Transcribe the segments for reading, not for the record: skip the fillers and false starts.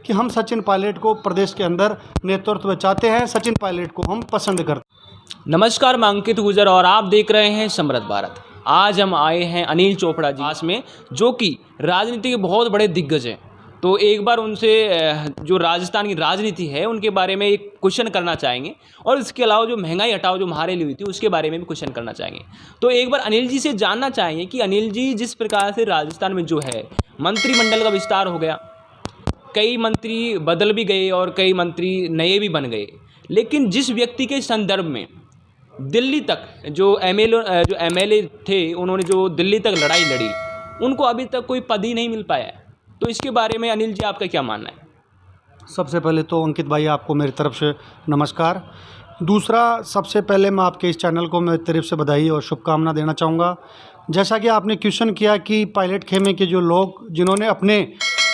कि हम सचिन पायलट को प्रदेश के अंदर नेतृत्व चाहते हैं, सचिन पायलट को हम पसंद करते हैं। नमस्कार, मैं अंकित गुजर और आप देख रहे हैं समृद्ध भारत। आज हम आए हैं अनिल चोपड़ा जी पास में, जो कि राजनीति के बहुत बड़े दिग्गज हैं। तो एक बार उनसे जो राजस्थान की राजनीति है उनके बारे में एक क्वेश्चन करना चाहेंगे, और इसके अलावा जो महंगाई हटाओ जो महारेली हुई थी उसके बारे में भी क्वेश्चन करना चाहेंगे। तो एक बार अनिल जी से जानना चाहेंगे कि अनिल जी, जिस प्रकार से राजस्थान में जो है मंत्रिमंडल का विस्तार हो गया, कई मंत्री बदल भी गए और कई मंत्री नए भी बन गए, लेकिन जिस व्यक्ति के संदर्भ में दिल्ली तक जो एमएलए थे, उन्होंने जो दिल्ली तक लड़ाई लड़ी, उनको अभी तक कोई पद ही नहीं मिल पाया है। तो इसके बारे में अनिल जी आपका क्या मानना है? सबसे पहले तो अंकित भाई आपको मेरी तरफ से नमस्कार। दूसरा, सबसे पहले मैं आपके इस चैनल को मेरी तरफ से बधाई और शुभकामना देना चाहूँगा। जैसा कि आपने क्वेश्चन किया कि पायलट खेमे के जो लोग जिन्होंने अपने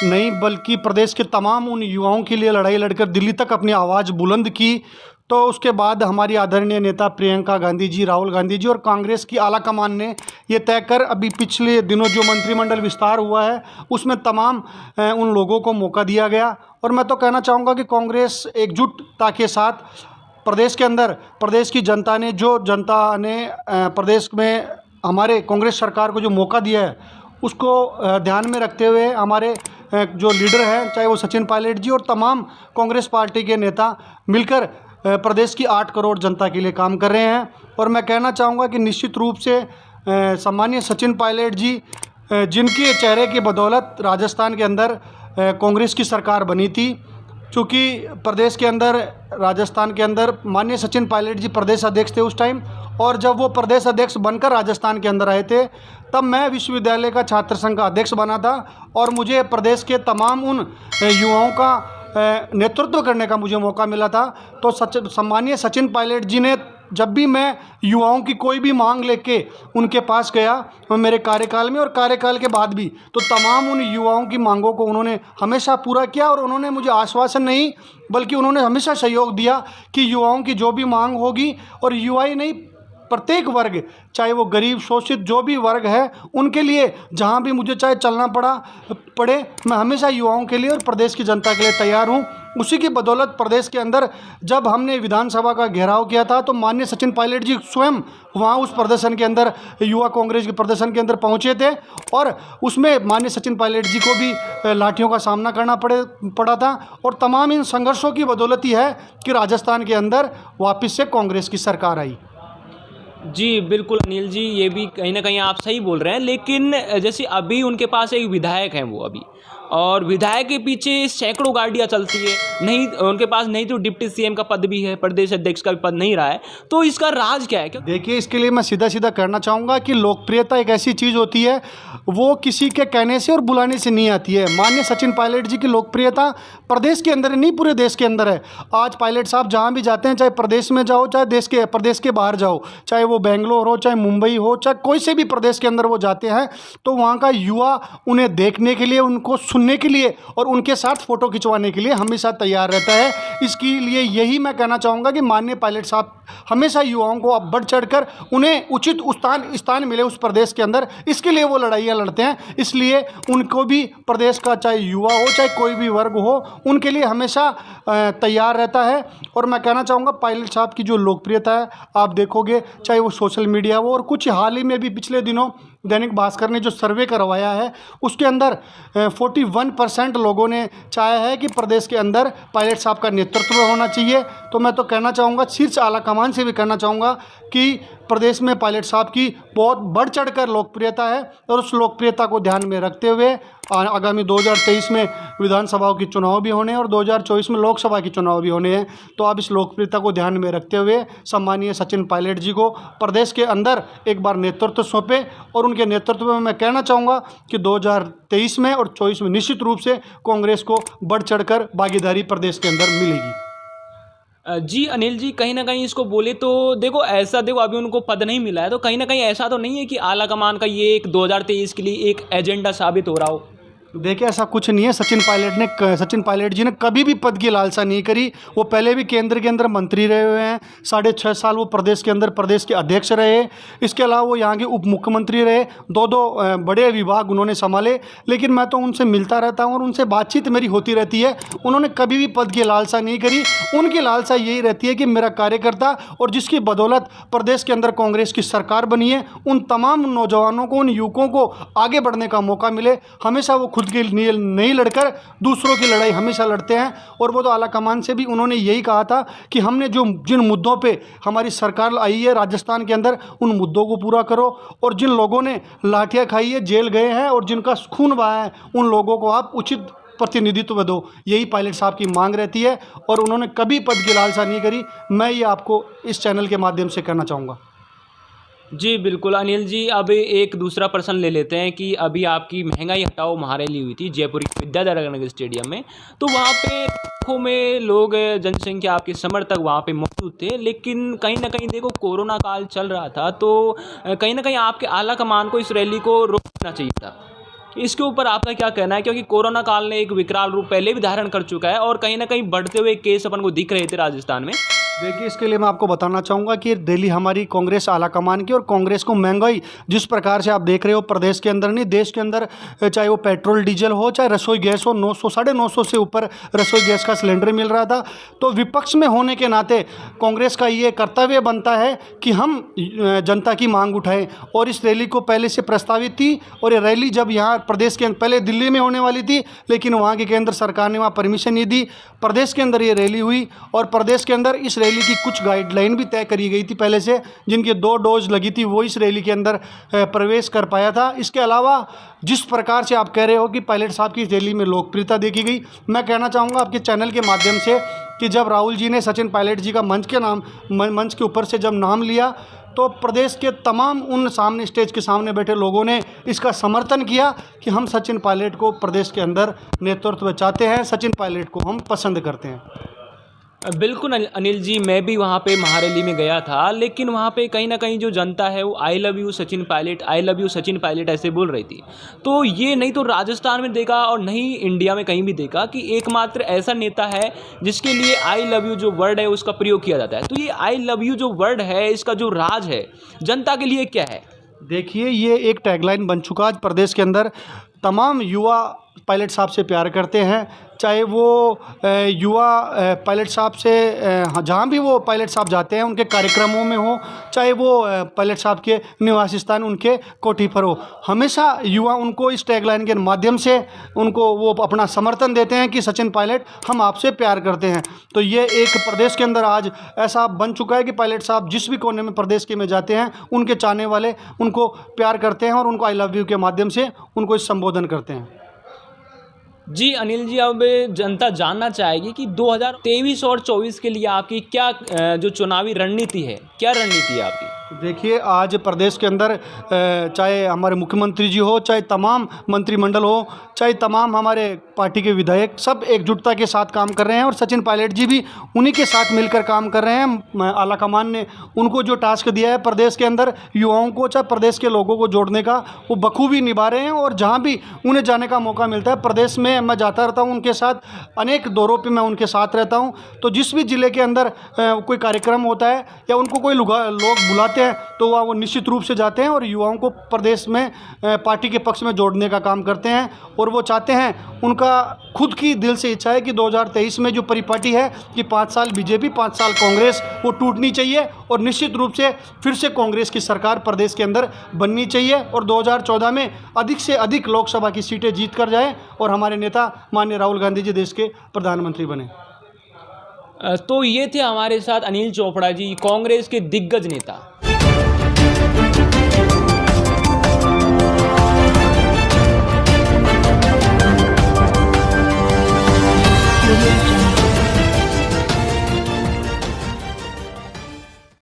नहीं बल्कि प्रदेश के तमाम उन युवाओं के लिए लड़ाई लड़कर दिल्ली तक अपनी आवाज़ बुलंद की, तो उसके बाद हमारी आदरणीय नेता प्रियंका गांधी जी, राहुल गांधी जी और कांग्रेस की आला कमान ने ये तय कर अभी पिछले दिनों जो मंत्रिमंडल विस्तार हुआ है उसमें तमाम उन लोगों को मौका दिया गया। और मैं तो कहना चाहूँगा कि कांग्रेस एकजुटता के साथ प्रदेश के अंदर प्रदेश की जनता ने प्रदेश में हमारे कांग्रेस सरकार को जो मौका दिया है उसको ध्यान में रखते हुए हमारे जो लीडर हैं, चाहे वो सचिन पायलट जी और तमाम कांग्रेस पार्टी के नेता मिलकर प्रदेश की 8 करोड़ जनता के लिए काम कर रहे हैं। और मैं कहना चाहूँगा कि निश्चित रूप से सम्मानीय सचिन पायलट जी, जिनके चेहरे की बदौलत राजस्थान के अंदर कांग्रेस की सरकार बनी थी, चूँकि प्रदेश के अंदर राजस्थान के अंदर माननीय सचिन पायलट जी प्रदेश अध्यक्ष थे उस टाइम, और जब वो प्रदेश अध्यक्ष बनकर राजस्थान के अंदर आए थे तब मैं विश्वविद्यालय का छात्र संघ का अध्यक्ष बना था, और मुझे प्रदेश के तमाम उन युवाओं का नेतृत्व करने का मुझे मौका मिला था। तो सम्मानीय सचिन पायलट जी ने जब भी मैं युवाओं की कोई भी मांग लेके उनके पास गया और मेरे कार्यकाल में और कार्यकाल के बाद भी, तो तमाम उन युवाओं की मांगों को उन्होंने हमेशा पूरा किया। और उन्होंने मुझे आश्वासन नहीं बल्कि उन्होंने हमेशा सहयोग दिया कि युवाओं की जो भी मांग होगी, और युवा ही नहीं प्रत्येक वर्ग, चाहे वो गरीब शोषित जो भी वर्ग है, उनके लिए जहाँ भी मुझे चाहे चलना पड़े, मैं हमेशा युवाओं के लिए और प्रदेश की जनता के लिए तैयार हूँ। उसी की बदौलत प्रदेश के अंदर जब हमने विधानसभा का घेराव किया था तो माननीय सचिन पायलट जी स्वयं वहाँ उस प्रदर्शन के अंदर, युवा कांग्रेस के प्रदर्शन के अंदर पहुँचे थे, और उसमें माननीय सचिन पायलट जी को भी लाठियों का सामना करना पड़ा था। और तमाम इन संघर्षों की बदौलत ही है कि राजस्थान के अंदर वापस से कांग्रेस की सरकार आई। जी बिल्कुल अनिल जी, ये भी कहीं ना कहीं आप सही बोल रहे हैं, लेकिन जैसे अभी उनके पास एक विधायक हैं वो अभी, और विधायक के पीछे सैकड़ों गाड़ियाँ चलती है, नहीं उनके पास नहीं तो डिप्टी सीएम का पद भी है, प्रदेश अध्यक्ष का भी पद नहीं रहा है, तो इसका राज क्या है? क्यों? देखिए, इसके लिए मैं सीधा सीधा कहना चाहूँगा कि लोकप्रियता एक ऐसी चीज़ होती है, वो किसी के कहने से और बुलाने से नहीं आती है। माननीय सचिन पायलट जी की लोकप्रियता प्रदेश के अंदर नहीं, पूरे देश के अंदर है। आज पायलट साहब जहाँ भी जाते हैं, चाहे प्रदेश में जाओ, चाहे प्रदेश के बाहर जाओ, चाहे वो बेंगलोर हो, चाहे मुंबई हो, चाहे कोई से भी प्रदेश के अंदर वो जाते हैं, तो वहाँ का युवा उन्हें देखने के लिए, उनको सुनने के लिए और उनके साथ फ़ोटो खिंचवाने के लिए हमेशा तैयार रहता है। इसके लिए यही मैं कहना चाहूँगा कि माननीय पायलट साहब हमेशा युवाओं को अब बढ़ चढ़कर उन्हें उचित स्थान मिले उस प्रदेश के अंदर, इसके लिए वो लड़ाइयाँ लड़ते हैं। इसलिए उनको भी प्रदेश का चाहे युवा हो, चाहे कोई भी वर्ग हो, उनके लिए हमेशा तैयार रहता है। और मैं कहना चाहूँगा पायलट साहब की जो लोकप्रियता है, आप देखोगे चाहे वो सोशल मीडिया हो, और कुछ हाल ही में भी पिछले दिनों दैनिक भास्कर ने जो सर्वे करवाया है उसके अंदर 41% लोगों ने चाहा है कि प्रदेश के अंदर पायलट साहब का नेतृत्व होना चाहिए। तो मैं तो कहना चाहूँगा, शीर्ष आला कमान से भी कहना चाहूँगा कि प्रदेश में पायलट साहब की बहुत बढ़ चढ़कर लोकप्रियता है, और उस लोकप्रियता को ध्यान में रखते हुए आगामी 2023 में विधानसभाओं की चुनाव भी होने हैं और 2024 में लोकसभा की चुनाव भी होने हैं। तो आप इस लोकप्रियता को ध्यान में रखते हुए सम्मानीय सचिन पायलट जी को प्रदेश के अंदर एक बार नेतृत्व सौंपे, और उनके नेतृत्व में मैं कहना चाहूँगा कि 2023 में और 24 में निश्चित रूप से कांग्रेस को बढ़ चढ़कर भागीदारी प्रदेश के अंदर मिलेगी। जी अनिल जी, कहीं ना कहीं इसको बोले तो देखो अभी उनको पद नहीं मिला है, तो कहीं ना कहीं ऐसा तो नहीं है कि आला कमान का ये एक 2023 के लिए एक एजेंडा साबित हो रहा हो? देखिए ऐसा कुछ नहीं है। सचिन पायलट जी ने कभी भी पद की लालसा नहीं करी। वो पहले भी केंद्र के अंदर मंत्री रहे हुए हैं, 6.5 साल वो प्रदेश के अंदर प्रदेश के अध्यक्ष रहे। इसके अलावा वो यहाँ के उप मुख्यमंत्री रहे, दो बड़े विभाग उन्होंने संभाले। लेकिन मैं तो उनसे मिलता रहता हूँ और उनसे बातचीत मेरी होती रहती है। उन्होंने कभी भी पद की लालसा नहीं करी। उनकी लालसा यही रहती है कि मेरा कार्यकर्ता, और जिसकी बदौलत प्रदेश के अंदर कांग्रेस की सरकार बनी है, उन तमाम नौजवानों को, उन युवकों को आगे बढ़ने का मौका मिले। हमेशा वो खुद के लिए नहीं लड़कर दूसरों की लड़ाई हमेशा लड़ते हैं। और वो तो आला कमान से भी उन्होंने यही कहा था कि हमने जिन मुद्दों पे हमारी सरकार आई है राजस्थान के अंदर, उन मुद्दों को पूरा करो, और जिन लोगों ने लाठियाँ खाई है, जेल गए हैं और जिनका खून बहा है, उन लोगों को आप उचित प्रतिनिधित्व दो। यही पायलट साहब की मांग रहती है और उन्होंने कभी पद की लालसा नहीं करी। मैं ये आपको इस चैनल के माध्यम से कहना चाहूँगा। जी बिल्कुल अनिल जी, अब एक दूसरा प्रश्न ले लेते हैं कि अभी आपकी महंगाई हटाओ महारैली हुई थी जयपुर के विद्याधर नगर स्टेडियम में, तो वहाँ पे लाखों में लोग, जनसंख्या, आपके समर्थक वहाँ पे मौजूद थे। लेकिन कहीं ना कहीं देखो कोरोना काल चल रहा था, तो कहीं ना कहीं आपके आला कमान को इस रैली को रोकना चाहिए था। इसके ऊपर आपका क्या कहना है, क्योंकि कोरोना काल ने एक विकराल रूप पहले भी धारण कर चुका है और कहीं ना कहीं बढ़ते हुए केस अपन को दिख रहे थे राजस्थान में। देखिए इसके लिए मैं आपको बताना चाहूँगा कि दिल्ली हमारी कांग्रेस आला कमान की, और कांग्रेस को महंगाई जिस प्रकार से आप देख रहे हो प्रदेश के अंदर नहीं देश के अंदर, चाहे वो पेट्रोल डीजल हो, चाहे रसोई गैस हो, 900 950 से ऊपर रसोई गैस का सिलेंडर मिल रहा था। तो विपक्ष में होने के नाते कांग्रेस का ये कर्तव्य बनता है कि हम जनता की मांग उठाएं। और इस रैली को पहले से प्रस्तावित थी, और ये रैली जब यहाँ प्रदेश के पहले दिल्ली में होने वाली थी, लेकिन वहाँ की केंद्र सरकार ने वहाँ परमिशन नहीं दी। प्रदेश के अंदर ये रैली हुई, और प्रदेश के अंदर इस रैली की कुछ गाइडलाइन भी तय करी गई थी पहले से। जिनकी 2 डोज लगी थी वो इस रैली के अंदर प्रवेश कर पाया था। इसके अलावा जिस प्रकार से आप कह रहे हो कि पायलट साहब की इस रैली में लोकप्रियता देखी गई, मैं कहना चाहूँगा आपके चैनल के माध्यम से कि जब राहुल जी ने सचिन पायलट जी का मंच के ऊपर से जब नाम लिया, तो प्रदेश के तमाम उन सामने स्टेज के सामने बैठे लोगों ने इसका समर्थन किया कि हम सचिन पायलट को प्रदेश के अंदर नेतृत्व चाहते हैं, सचिन पायलट को हम पसंद करते हैं। बिल्कुल अनिल जी, मैं भी वहाँ पे महारैली में गया था, लेकिन वहाँ पे कहीं ना कहीं जो जनता है वो I love you Sachin Pilot, I love you Sachin Pilot ऐसे बोल रही थी। तो ये नहीं तो राजस्थान में देखा और नहीं इंडिया में कहीं भी देखा कि एकमात्र ऐसा नेता है जिसके लिए आई लव यू जो वर्ड है उसका प्रयोग किया जाता है। तो ये आई लव यू जो वर्ड है, इसका जो राज है जनता के लिए क्या है? देखिए ये एक टैगलाइन बन चुका आज प्रदेश के अंदर। तमाम युवा पायलट साहब से प्यार करते हैं, चाहे वो युवा पायलट साहब से जहाँ भी वो पायलट साहब जाते हैं उनके कार्यक्रमों में हो, चाहे वो पायलट साहब के निवास स्थान उनके कोठी पर हो, हमेशा युवा उनको इस टैगलाइन के माध्यम से उनको वो अपना समर्थन देते हैं कि सचिन पायलट हम आपसे प्यार करते हैं। तो ये एक प्रदेश के अंदर आज ऐसा बन चुका है कि पायलट साहब जिस भी कोने में प्रदेश के में जाते हैं, उनके चाहने वाले उनको प्यार करते हैं और उनको आई लव यू के माध्यम से उनको संबोधन करते हैं। जी अनिल जी, अब जनता जानना चाहेगी कि 2023 और 24 के लिए आपकी क्या जो चुनावी रणनीति है, क्या रणनीति है आपकी? देखिए आज प्रदेश के अंदर चाहे हमारे मुख्यमंत्री जी हो, चाहे तमाम मंत्रिमंडल हो, चाहे तमाम हमारे पार्टी के विधायक, सब एकजुटता के साथ काम कर रहे हैं और सचिन पायलट जी भी उन्हीं के साथ मिलकर काम कर रहे हैं। आला कमान ने उनको जो टास्क दिया है प्रदेश के अंदर युवाओं को, चाहे प्रदेश के लोगों को जोड़ने का, वो बखूबी निभा रहे हैं। और जहाँ भी उन्हें जाने का मौका मिलता है प्रदेश में मैं जाता रहता हूँ उनके साथ, अनेक दौरों पर मैं उनके साथ रहता हूँ। तो जिस भी ज़िले के अंदर कोई कार्यक्रम होता है या उनको कोई लोग बुलाते हैं तो वह वो निश्चित रूप से जाते हैं और युवाओं को प्रदेश में पार्टी के पक्ष में जोड़ने का काम करते हैं। और वो चाहते हैं, उनका खुद की दिल से इच्छा है कि 2023 में जो परिपाटी है कि 5 साल बीजेपी 5 साल कांग्रेस, वो टूटनी चाहिए और निश्चित रूप से फिर से कांग्रेस की सरकार प्रदेश के अंदर बननी चाहिए और 2014 में अधिक से अधिक लोकसभा की सीटें जीत कर जाए और हमारे नेता माननीय राहुल गांधी जी देश के प्रधानमंत्री बने। तो ये थे हमारे साथ अनिल चोपड़ा जी, कांग्रेस के दिग्गज नेता।